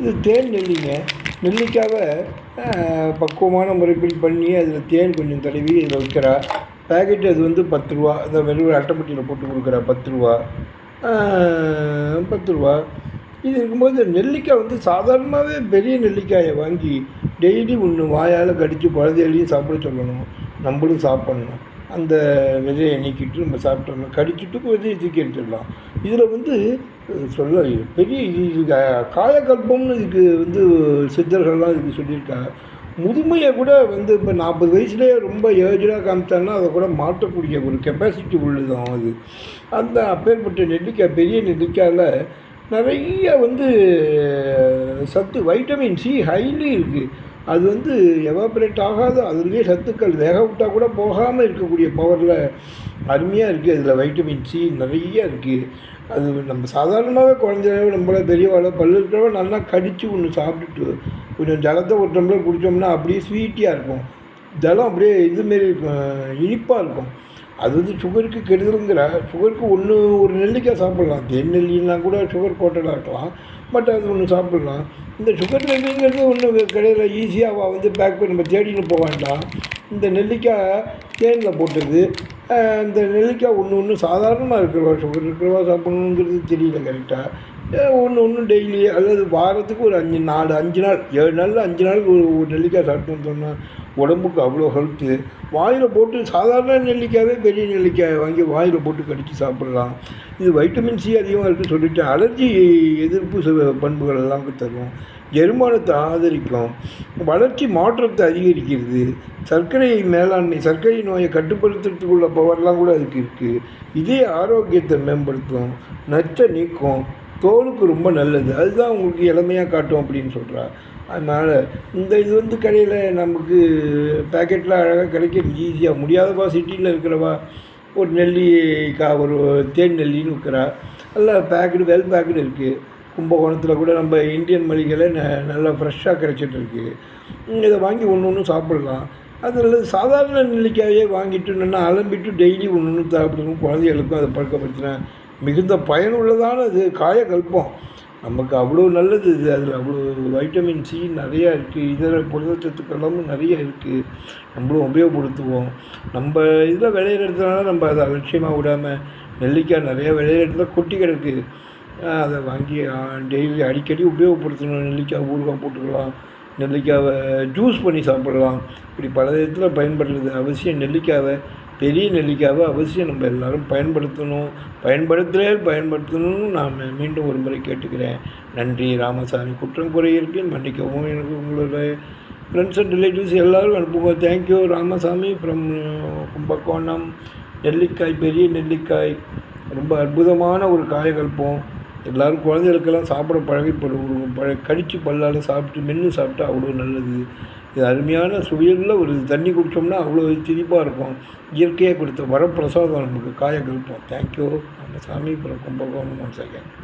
இது தேன் நெல்லிங்க. நெல்லிக்காவை பக்குவமான முறைப்படி பண்ணி அதில் தேன் கொஞ்சம் தடவி இதில் வைக்கிறா. பேக்கெட்டு அது வந்து ரூ. 10. அதை வெறும் அட்டைப்பெட்டியில் போட்டு கொடுக்குறா ரூ. 10. இது இருக்கும்போது நெல்லிக்காய் வந்து சாதாரணமாகவே பெரிய நெல்லிக்காயை வாங்கி டெய்லி ஒன்று வாயால் கடித்து குழந்தைகளையும் சாப்பிட சொல்லணும், நம்மளும் சாப்பிட்ணும். அந்த விதையை நீக்கிட்டு நம்ம சாப்பிட்டோம்னா கடிச்சிட்டு விதையை தூக்கி எடுத்துடலாம். இதில் வந்து சொல்ல பெரிய இது காயக்கல்பம்னு இதுக்கு வந்து சித்தர்கள்லாம் இதுக்கு சொல்லியிருக்காங்க. முதுமையை கூட வந்து இப்போ 40 வயசுலேயே ரொம்ப ஏஜாக காமிச்சாங்கன்னா அதை கூட மாற்றக்கூடிய ஒரு கெப்பாசிட்டி உள்ளதும் அது. அந்த அப்பேற்பட்ட நெல்லிக்காய், பெரிய நெல்லிக்காயில் நிறைய வந்து சத்து, வைட்டமின் சி ஹைலி இருக்குது. அது வந்து எவாப்ரேட் ஆகாத அதுலேயே சத்துக்கள் வேக விட்டால் கூட போகாமல் இருக்கக்கூடிய பவரில் அருமையாக இருக்குது. அதில் வைட்டமின் சி நிறைய இருக்குது. அது நம்ம சாதாரணமாகவே குழந்தைகளோ நம்மள பெரியவாளோ பல்லு இருக்கிறவோ நல்லா கடித்து ஒன்று சாப்பிட்டுட்டு கொஞ்சம் ஜலத்தை ஒரு டம்ளர் குடித்தோம்னா அப்படியே ஸ்வீட்டியாக இருக்கும். ஜலம் அப்படியே இதுமாரி இருக்கும், இனிப்பாக இருக்கும். அது வந்து சுகருக்கு கெடுதலுங்கிற சுகருக்கு ஒரு நெல்லிக்காய் சாப்பிட்லாம். தேன் நெல்லின்னா கூட சுகர் கோட்டடாக இருக்கலாம். பட் அது ஒன்று சாப்பிட்லாம். இந்த சுகர் நெல்லிங்கிறது ஒன்று கடையில் ஈஸியாக வந்து பேக் பண்ணி நம்ம தேடின்னு போக வேண்டாம். இந்த நெல்லிக்காய் தேனில் போட்டது. இந்த நெல்லிக்காய் ஒன்று சாதாரணமாக இருக்கிறவா, சுகர் இருக்கிறவா சாப்பிட்ணுங்கிறது தெரியல கரெக்டாக. ஒன்று டெய்லி அல்லது வாரத்துக்கு ஒரு 5 நாள் 7 நாளில் 5 நாளுக்கு ஒரு நெல்லிக்காய் சாப்பிட்டு வந்தோம்னா உடம்புக்கு அவ்வளோ ஹெல்த்து. வாயில் போட்டு சாதாரண நெல்லிக்காவே பெரிய நெல்லிக்காயை வாங்கி வாயில் போட்டு கடித்து சாப்பிட்லாம். இது வைட்டமின் சி அதிகமாக இருக்குது சொல்லிவிட்டேன். அலர்ஜி எதிர்ப்பு பண்புகள் எல்லாம் தரும். ஜெர்மானத்தை ஆதரிக்கும். வளர்ச்சி மாற்றத்தை அதிகரிக்கிறது. சர்க்கரை மேலாண்மை, சர்க்கரை நோயை கட்டுப்படுத்துறதுக்குள்ள பவர்லாம் கூட அதுக்கு இருக்குது. இதே ஆரோக்கியத்தை மேம்படுத்தும், நச்சை நீக்கும், தோலுக்கு ரொம்ப நல்லது. அதுதான் உங்களுக்கு இளமையாக காட்டும் அப்படின்னு சொல்கிறா. அதனால் இந்த இது வந்து கடையில் நமக்கு பேக்கெட்டில் அழகாக கிடைக்கிறது ஈஸியாக. முடியாதவா சிட்டியில் இருக்கிறவா ஒரு நெல்லிக்காய், ஒரு தேன் நெல்லின்னு விற்கிறா. நல்லா பேக்கெடு, வெல் பேக்கெடு இருக்குது. கும்பகோணத்தில் கூட நம்ம இந்தியன் மளிகையில் நல்லா ஃப்ரெஷ்ஷாக கிடச்சிட்ருக்கு. இதை வாங்கி ஒன்று சாப்பிட்லாம். அதில் சாதாரண நெல்லிக்காயே வாங்கிட்டு அலம்பிட்டு டெய்லி ஒன்று சாப்பிடணும். குழந்தைகளுக்கும் அதை பழக்கப்படுத்தினேன். மிகுந்த பயனுள்ளதான இது காயக்கல்பம். நமக்கு அவ்வளோ நல்லது இது. அதில் அவ்வளோ வைட்டமின் சி நிறையா இருக்குது. இதர புரதச்சத்துக்கெல்லாமும் நிறைய இருக்குது. நம்மளும் உபயோகப்படுத்துவோம். நம்ம இதில் விளையிற இடத்துலனால நம்ம அதை அலட்சியமாக விடாமல், நெல்லிக்காய் நிறையா விளையிற இடத்துல கொட்டி கிடக்கு, அதை வாங்கி டெய்லி அடிக்கடி உபயோகப்படுத்தணும். நெல்லிக்காய் ஊறுகாய் போட்டுக்கலாம், நெல்லிக்காவை ஜூஸ் பண்ணி சாப்பிட்லாம். இப்படி பல விதத்தில் பயன்படுறது அவசியம். நெல்லிக்காவை, பெரிய நெல்லிக்காவை அவசியம் நம்ம எல்லோரும் பயன்படுத்தணும். பயன்படுத்தணும்னு நான் மீண்டும் ஒரு முறை கேட்டுக்கிறேன். நன்றி. ராமசாமி. குற்றம் குறை இருப்பேன் மன்னிக்கவும். எனக்கு உங்களோட ஃப்ரெண்ட்ஸ் அண்ட் ரிலேட்டிவ்ஸ் எல்லோரும் அனுப்புங்க. தேங்க்யூ. ராமசாமி ஃப்ரம் கும்பகோணம். நெல்லிக்காய், பெரிய நெல்லிக்காய் ரொம்ப அற்புதமான ஒரு காயக்கல்பம். எல்லோரும் குழந்தைகளுக்கெல்லாம் சாப்பிட கடித்து பல்லால் சாப்பிட்டு மென்று சாப்பிட்டா அவ்வளோ நல்லது. இது அருமையான சுவையுள்ள ஒரு தண்ணி குடித்தோம்னா அவ்வளோ திரிப்பாக இருக்கும். இயற்கையாக கொடுத்த வரப்பிரசாதம் நமக்கு காயக்கல்பம். தேங்க்யூ. நம்ம சாமி அப்புறம் கும்பகோணம் ஒன்ஸ் அகேன்.